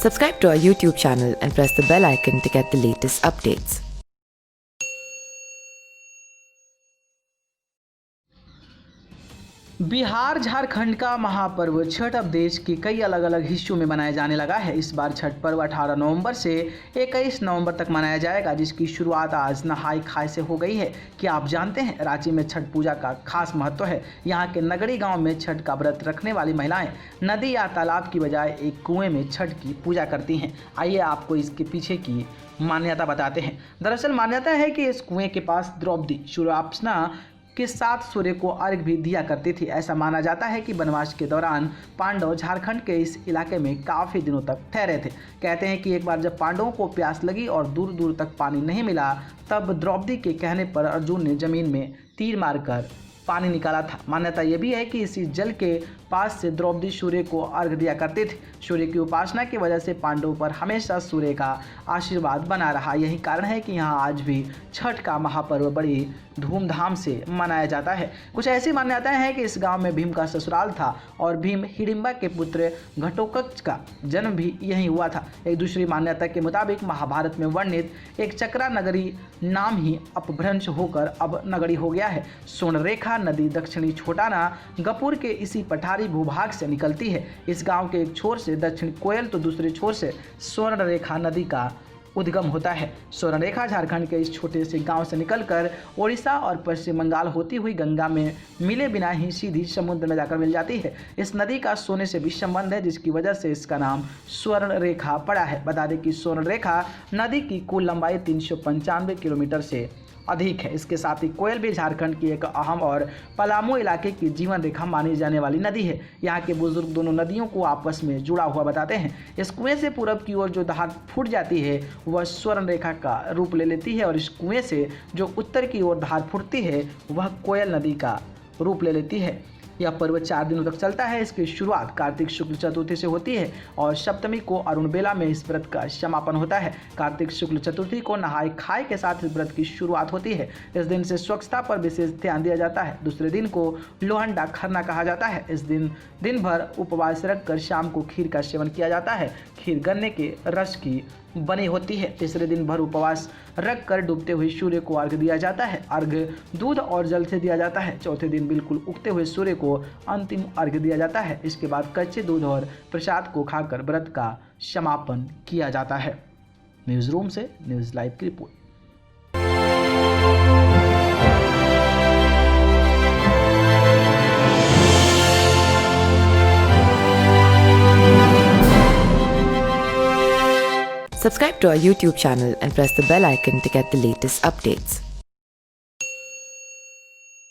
Subscribe to our YouTube channel and press the bell icon to get the latest updates. Bihar Jharkhand का महापर्व छठ अब देश के कई अलग अलग हिस्सों में मनाया जाने लगा है। इस बार छठ पर्व 18 नवंबर से 21 नवंबर तक मनाया जाएगा, जिसकी शुरुआत आज नहाय खाय से हो गई है। क्या आप जानते हैं रांची में छठ पूजा का खास महत्व है। यहाँ के नगड़ी गांव में छठ का व्रत रखने वाली महिलाएं नदी या तालाब की बजाय एक कुएं में छठ की पूजा करती हैं। आइए आपको इसके पीछे की मान्यता बताते हैं। दरअसल मान्यता है कि इस कुएं के पास द्रौपदी सूर्यास्तना के साथ सूर्य को अर्घ भी दिया करती थी। ऐसा माना जाता है कि वनवास के दौरान पांडव झारखंड के इस इलाके में काफ़ी दिनों तक ठहरे थे। कहते हैं कि एक बार जब पांडवों को प्यास लगी और दूर दूर तक पानी नहीं मिला, तब द्रौपदी के कहने पर अर्जुन ने जमीन में तीर मारकर पानी निकाला था। मान्यता यह भी है कि इसी जल के पास से द्रौपदी सूर्य को अर्घ दिया करते थे। सूर्य की उपासना की वजह से पांडवों पर हमेशा सूर्य का आशीर्वाद बना रहा। यही कारण है कि यहाँ आज भी छठ का महापर्व बड़ी धूमधाम से मनाया जाता है। कुछ ऐसी मान्यताएं हैं कि इस गांव में भीम का ससुराल था और भीम हिडिंबा के पुत्र घटोत्कच का जन्म भी यहीं हुआ था। एक दूसरी मान्यता के मुताबिक महाभारत में वर्णित एक चक्रा नगरी नाम ही अपभ्रंश होकर अब नगरी हो गया है। स्वर्णरेखा नदी दक्षिणी छोटाना गपुर के इसी पठारी भूभाग से निकलती है। इस गांव के एक छोर से दक्षिण कोयल तो दूसरे छोर से स्वर्णरेखा नदी का उद्गम होता है। स्वर्णरेखा झारखंड के इस छोटे से गांव से निकलकर ओडिशा और पश्चिम बंगाल होती हुई गंगा में मिले बिना ही सीधी समुद्र में जाकर मिल जाती है। इस नदी का सोने से भी संबंध है, जिसकी वजह से इसका नाम स्वर्णरेखा पड़ा है। बता दें कि स्वर्णरेखा नदी की कुल लंबाई 395 किलोमीटर से अधिक है। इसके साथ ही कोयल भी झारखंड की एक अहम और पलामू इलाके की जीवन रेखा मानी जाने वाली नदी है। यहाँ के बुजुर्ग दोनों नदियों को आपस में जुड़ा हुआ बताते हैं। इस कुएं से पूरब की ओर जो धार फूट जाती है वह स्वर्ण रेखा का रूप ले लेती है और इस कुएं से जो उत्तर की ओर धार फूटती है वह कोयल नदी का रूप ले लेती है। यह पर्व 4 दिनों तक चलता है। इसकी शुरुआत कार्तिक शुक्ल चतुर्थी से होती है और सप्तमी को अरुण बेला में इस व्रत का समापन होता है। कार्तिक शुक्ल चतुर्थी को नहाय खाय के साथ इस व्रत की शुरुआत होती है। इस दिन से स्वच्छता पर विशेष ध्यान दिया जाता है। दूसरे दिन को लोहंडा खरना कहा जाता है। इस दिन दिन भर उपवास रखकर शाम को खीर का सेवन किया जाता है। खीर गन्ने के रस की बनी होती है। तीसरे दिन भर उपवास रखकर डूबते हुए सूर्य को अर्घ दिया जाता है। अर्घ दूध और जल से दिया जाता है। चौथे दिन बिल्कुल उगते हुए सूर्य को अंतिम अर्घ दिया जाता है। इसके बाद कच्चे दूध और प्रसाद को खाकर व्रत का समापन किया जाता है। न्यूज़ रूम से न्यूज़ लाइव की report. Subscribe to our YouTube channel and press the bell icon to get the latest updates.